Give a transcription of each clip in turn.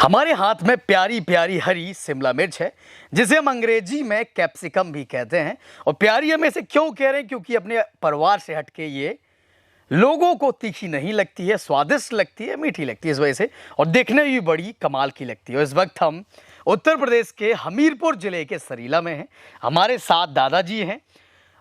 हमारे हाथ में प्यारी प्यारी हरी शिमला मिर्च है, जिसे हम अंग्रेजी में कैप्सिकम भी कहते हैं। और प्यारी हम इसे क्यों कह रहे हैं? क्योंकि अपने परिवार से हटके ये लोगों को तीखी नहीं लगती है, स्वादिष्ट लगती है, मीठी लगती है इस वजह से, और देखने में भी बड़ी कमाल की लगती है। इस वक्त हम उत्तर प्रदेश के हमीरपुर जिले के सरीला में हैं। हमारे साथ दादाजी हैं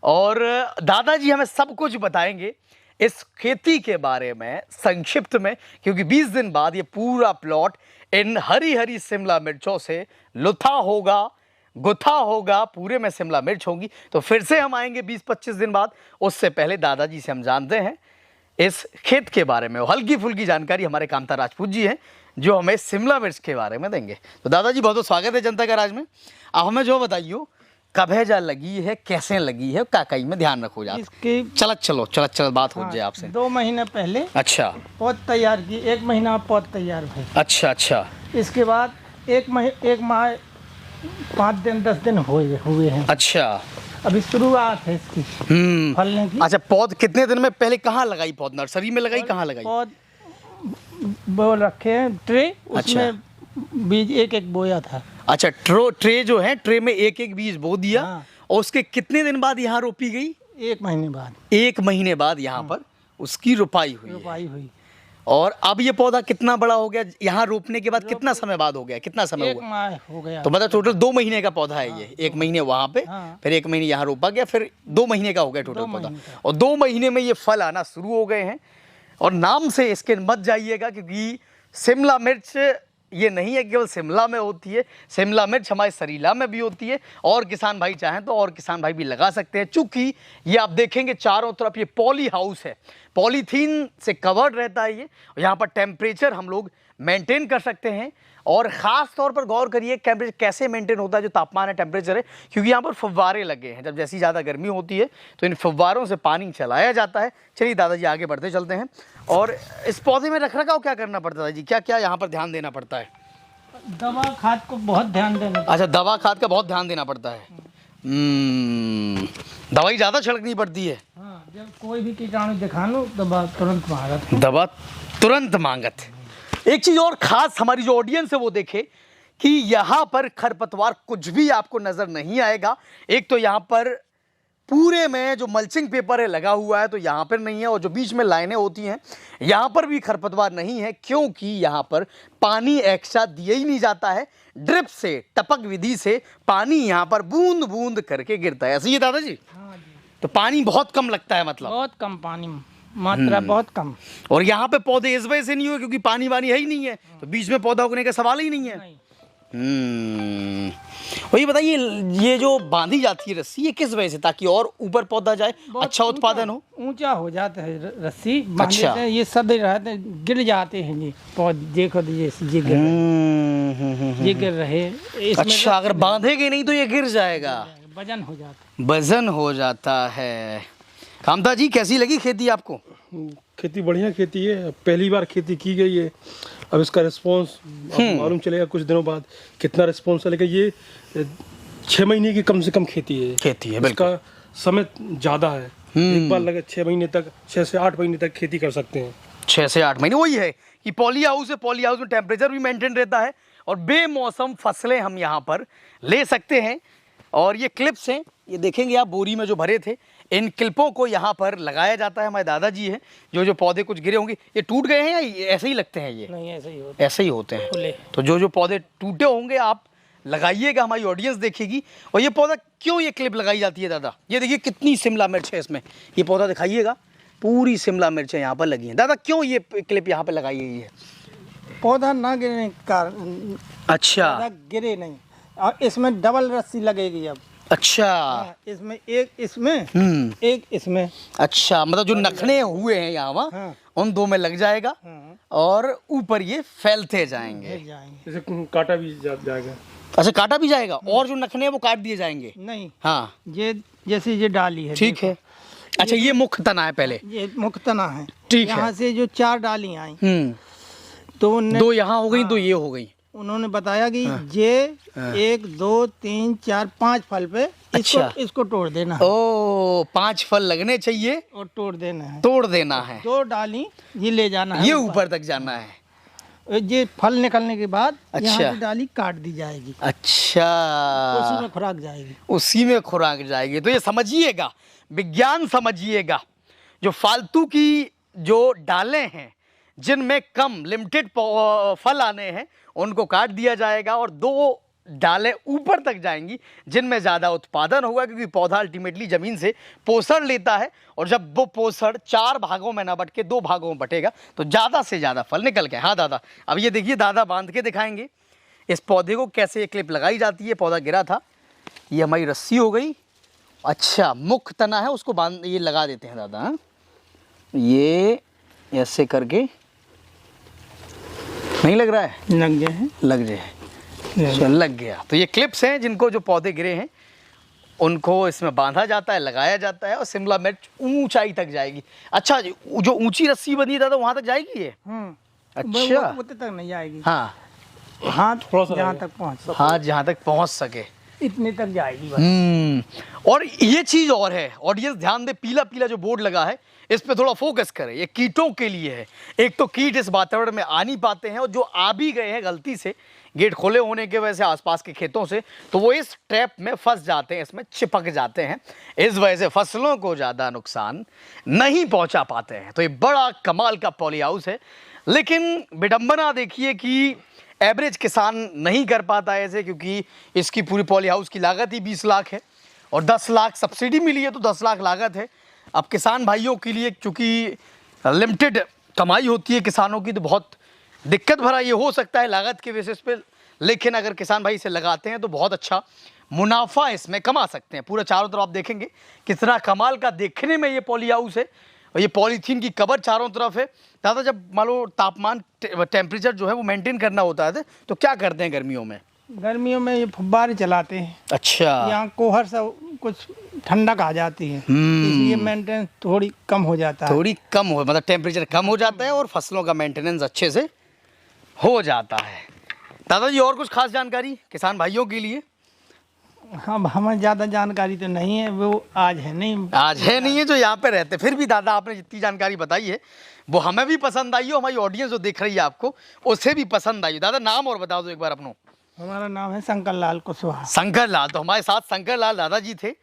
और दादाजी हमें सब कुछ बताएंगे इस खेती के बारे में संक्षिप्त में, क्योंकि 20 दिन बाद ये पूरा प्लॉट इन हरी हरी शिमला मिर्चों से लुथा होगा, गुथा होगा, पूरे में शिमला मिर्च होगी। तो फिर से हम आएंगे 20-25 दिन बाद। उससे पहले दादाजी से हम जानते हैं इस खेत के बारे में। हल्की फुल्की जानकारी हमारे कामता राजपूत जी हैं जो हमें शिमला मिर्च के बारे में देंगे। तो दादाजी बहुत बहुत स्वागत है जनता का राज में। आप हमें जो बताइए कब है जा लगी है, कैसे लगी है, काकाई में ध्यान रखो जा इसकी चलत बात हो जाए आपसे। 2 महीने पहले अच्छा पौध तैयार की, 1 महीना पौध तैयार हुई। अच्छा इसके बाद 1 माह 5 दिन 10 दिन हुए हैं। अच्छा अभी शुरुआत है इसकी फलने की। अच्छा पौध कितने दिन में पहले कहाँ लगाई? पौध नर्सरी में लगाई, कहाँ लगाई? पौध बोल रखे हैं ट्रे, उसमें अच्छा। बीज एक बोया था। अच्छा ट्रे जो है, ट्रे में एक बीज बो दिया। हाँ। और उसके कितने दिन बाद यहाँ रोपी गई? 1 महीने बाद। 1 महीने बाद यहाँ पर उसकी रोपाई हुई है। रोपाई हुई। और अब ये पौधा कितना बड़ा हो गया? यहाँ रोपने के बाद कितना समय बाद हो गया? कितना समय 1 हुआ? माह हो गया। तो मतलब टोटल 2 महीने का पौधा है ये। 1 महीने वहाँ पे, हाँ। फिर 1 महीने यहाँ रोपा गया, फिर 2 महीने का हो गया टोटल 2 पौधा। महीने का। और 2 महीने में ये फल आना शुरू हो गए हैं। और नाम से इसके मत जाइएगा, क्योंकि शिमला मिर्च ये नहीं है केवल शिमला में होती है, शिमला मिर्च हमारे सरीला में भी होती है। और किसान भाई चाहें तो और किसान भाई भी लगा सकते हैं। चूंकि ये आप देखेंगे चारों तरफ ये पॉली हाउस है, पॉलीथीन से कवर्ड रहता है ये। यहाँ पर टेम्परेचर हम लोग मेंटेन कर सकते हैं। और ख़ास तौर पर गौर करिए टेम्परेचर कैसे मेंटेन होता है, जो तापमान है, टेम्परेचर है, क्योंकि यहाँ पर फव्वारे लगे हैं। जब जैसी ज़्यादा गर्मी होती है तो इन फव्वारों से पानी चलाया जाता है। चलिए दादाजी आगे बढ़ते चलते हैं। और इस पौधे में रखरखाव क्या करना पड़ता है जी? क्या क्या यहाँ पर ध्यान देना पड़ता है? दवा खाद को बहुत ध्यान देना। अच्छा दवा खाद का बहुत ध्यान देना पड़ता है। दवाई ज़्यादा छिड़कनी पड़ती है। हाँ, जब कोई भी कीटाणु दिखा लो दवा तुरंत मांगत। दवा तुरंत मांगत। एक चीज़ और खास हमारी जो ऑडियंस है वो देखे कि यहाँ पर खरपतवार कुछ भी आपको नज़र नहीं आएगा। एक तो यहाँ पर पूरे में जो मल्चिंग पेपर है लगा हुआ है, तो यहाँ पर नहीं है। और जो बीच में लाइनें होती हैं यहाँ पर भी खरपतवार नहीं है, क्योंकि यहाँ पर पानी एक्स्ट्रा दिया ही नहीं जाता है। ड्रिप से, टपक विधि से पानी यहाँ पर बूंद बूंद करके गिरता है। ऐसे ही है दादाजी? हाँ जी। तो पानी बहुत कम लगता है, मतलब बहुत कम पानी, मात्रा बहुत कम। और यहाँ पे पौधे इस वजह से नहीं हुए क्योंकि पानी वानी है ही नहीं है, तो बीच में पौधा उगने का सवाल ही नहीं है। नहीं। और ये बताइए, ये जो बांधी जाती है रस्सी, ये किस वजह से? ताकि और ऊपर पौधा जाए, अच्छा उत्पादन हो। ऊंचा हो जाता है रस्सी बांध अच्छा। देते हैं, ये सब रहते हैं, गिर जाते हैं जी पौधे। देखो ये गिर रहे इसमें। अच्छा अगर बांधेगे नहीं तो ये गिर जाएगा, वजन हो जाता वजन हो जाता है। कामता जी कैसी लगी खेती आपको? खेती बढ़िया खेती है, पहली बार खेती की गई है। अब इसका रिस्पांस मालूम चलेगा कुछ दिनों बाद कितना रिस्पांस चलेगा। ये 6 महीने की कम से कम खेती है। इसका समय ज़्यादा है। एक बार लगे 6 महीने तक, 6 से 8 महीने तक खेती कर सकते हैं। 6 से 8 महीने। वही है कि पॉली हाउस है, पॉली हाउस में टेम्परेचर भी मेंटेन रहता है और बेमौसम फसलें हम यहाँ पर ले सकते हैं। और ये क्लिप्स हैं, ये देखेंगे आप बोरी में जो भरे थे, इन क्लिपों को यहाँ पर लगाया जाता है। हमारे दादाजी हैं जो पौधे कुछ गिरे होंगे, ये टूट गए हैं या ऐसे ही लगते हैं? ये नहीं, ऐसे ही होते हैं। खुले। तो जो पौधे टूटे होंगे आप लगाइएगा, हमारी ऑडियंस देखेगी। और ये पौधा क्यों ये क्लिप लगाई जाती है दादा? ये देखिए कितनी शिमला मिर्च है इसमें, ये पौधा दिखाइएगा, पूरी शिमला मिर्च यहाँ पर लगी है। दादा क्यों ये क्लिप यहाँ पर लगाई गई है? पौधा ना गिरने के कारण। अच्छा पौधा गिरे नहीं, और इसमें डबल रस्सी लगेगी अब। अच्छा इसमें एक इसमें। अच्छा मतलब जो नखने हुए हैं यहाँ हाँ। उन 2 में लग जाएगा। हाँ। और ऊपर ये फैलते जाएंगे। जैसे काटा भी जाएगा। अच्छा काटा भी जाएगा, और जो नखने हैं वो काट दिए जाएंगे? नहीं। हाँ ये जैसे ये डाली है, ठीक है। अच्छा ये मुख्य तना है पहले? ये मुख्य तना है। ठीक है। यहाँ से जो 4 डाली आई, तो 2 यहाँ हो गई, 2 ये हो गई। उन्होंने बताया कि ये 1 2 3 4 5 फल पे इसको तोड़ देना है। ओ 5 फल लगने चाहिए और तोड़ देना है। 2 डाली ये ले जाना है, ये ऊपर तक जाना है। ये फल निकलने के बाद अच्छा। यहाँ से डाली काट दी जाएगी, अच्छा, उसी में खुराक जाएगी। उसी में खुराक जाएगी। तो ये समझिएगा, विज्ञान समझिएगा, जो फालतू की जो डालें हैं जिनमें कम लिमिटेड फल आने हैं उनको काट दिया जाएगा, और 2 डालें ऊपर तक जाएंगी जिनमें ज़्यादा उत्पादन होगा, क्योंकि पौधा अल्टीमेटली ज़मीन से पोषण लेता है, और जब वो पोषण 4 भागों में ना बट के 2 भागों में बटेगा तो ज़्यादा से ज़्यादा फल निकल के। हाँ दादा, अब ये देखिए, दादा बांध के दिखाएंगे इस पौधे को कैसे ये क्लिप लगाई जाती है। पौधा गिरा था, ये हमारी रस्सी हो गई। अच्छा, मुख्य तना है उसको बांध, ये लगा देते हैं दादा। हाँ, ये ऐसे करके नहीं लग रहा है, लग गए हैं, लग जाए, चल लग गया। तो ये क्लिप्स हैं जिनको जो पौधे गिरे हैं उनको इसमें बांधा जाता है, लगाया जाता है, और शिमला मिर्च ऊंचाई तक जाएगी। अच्छा, जो ऊंची रस्सी बनी दादा वहां तक जाएगी ये? अच्छा, वो तक नहीं आएगी। हाँ हाँ, थोड़ा सा जहाँ तक पहुँच सके, हाँ, जहाँ तक पहुँच सके इतने तक जाएगी बस। और ये चीज और है, ऑडियंस ध्यान दे, पीला पीला जो बोर्ड लगा है इस पे थोड़ा फोकस करें। ये कीटों के लिए है। एक तो कीट इस वातावरण में आ नहीं पाते हैं, और जो आ भी गए हैं गलती से गेट खोले होने के वजह से आसपास के खेतों से, तो वो इस ट्रैप में फंस जाते हैं, इसमें चिपक जाते हैं। इस वजह से फसलों को ज़्यादा नुकसान नहीं पहुंचा पाते हैं। तो ये बड़ा कमाल का पॉली हाउस है, लेकिन विडंबना देखिए कि एवरेज किसान नहीं कर पाता है ऐसे, क्योंकि इसकी पूरी पॉली हाउस की लागत ही 20 लाख है, और 10 लाख सब्सिडी मिली है, तो 10 लाख लागत है। अब किसान भाइयों के लिए चूँकि लिमिटेड कमाई होती है किसानों की, तो बहुत दिक्कत भरा ये हो सकता है लागत के बेसिस पे, लेकिन अगर किसान भाई इसे लगाते हैं तो बहुत अच्छा मुनाफा इसमें कमा सकते हैं। पूरा चारों तरफ आप देखेंगे कितना कमाल का देखने में ये पॉली हाउस है, और ये पॉलीथीन की कवर चारों तरफ है। दादा, जब मान लो तापमान टेम्परेचर जो है वो मेंटेन करना होता है तो क्या करते हैं गर्मियों में? गर्मियों में ये फुब्बारे चलाते हैं। अच्छा, यहाँ कोहर सब कुछ ठंडक आ जाती है, इसलिए मेंटेनेंस थोड़ी कम हो जाता है। थोड़ी कम हो, मतलब टेम्परेचर कम हो जाता है और फसलों का मेंटेनेंस अच्छे से हो जाता है। दादाजी, और कुछ खास जानकारी किसान भाइयों के लिए? हाँ, हमें ज़्यादा जानकारी तो नहीं है, वो आज है नहीं है जो यहाँ पे रहते। फिर भी दादा, आपने जितनी जानकारी बताई है वो हमें भी पसंद आई हो, हमारी ऑडियंस जो देख रही है आपको उसे भी पसंद आई। दादा, नाम और बता दो एक बार अपनो। हमारा नाम है शंकर लाल कुशवाहा। शंकर लाल, तो हमारे साथ शंकर लाल दादाजी थे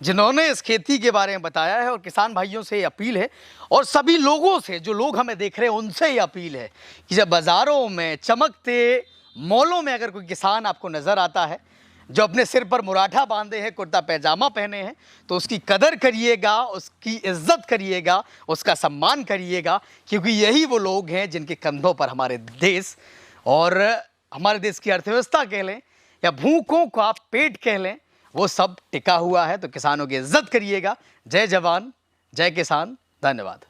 जिन्होंने इस खेती के बारे में बताया है। और किसान भाइयों से ये अपील है, और सभी लोगों से, जो लोग हमें देख रहे हैं उनसे ये अपील है कि जब बाज़ारों में, चमकते मॉलों में अगर कोई किसान आपको नज़र आता है जो अपने सिर पर मुराठा बांधे हैं, कुर्ता पैजामा पहने हैं, तो उसकी कदर करिएगा, उसकी इज्जत करिएगा, उसका सम्मान करिएगा, क्योंकि यही वो लोग हैं जिनके कंधों पर हमारे देश और हमारे देश की अर्थव्यवस्था कह लें या भूखों का पेट कह लें, वो सब टिका हुआ है। तो किसानों की इज्जत करिएगा। जय जवान, जय किसान, धन्यवाद।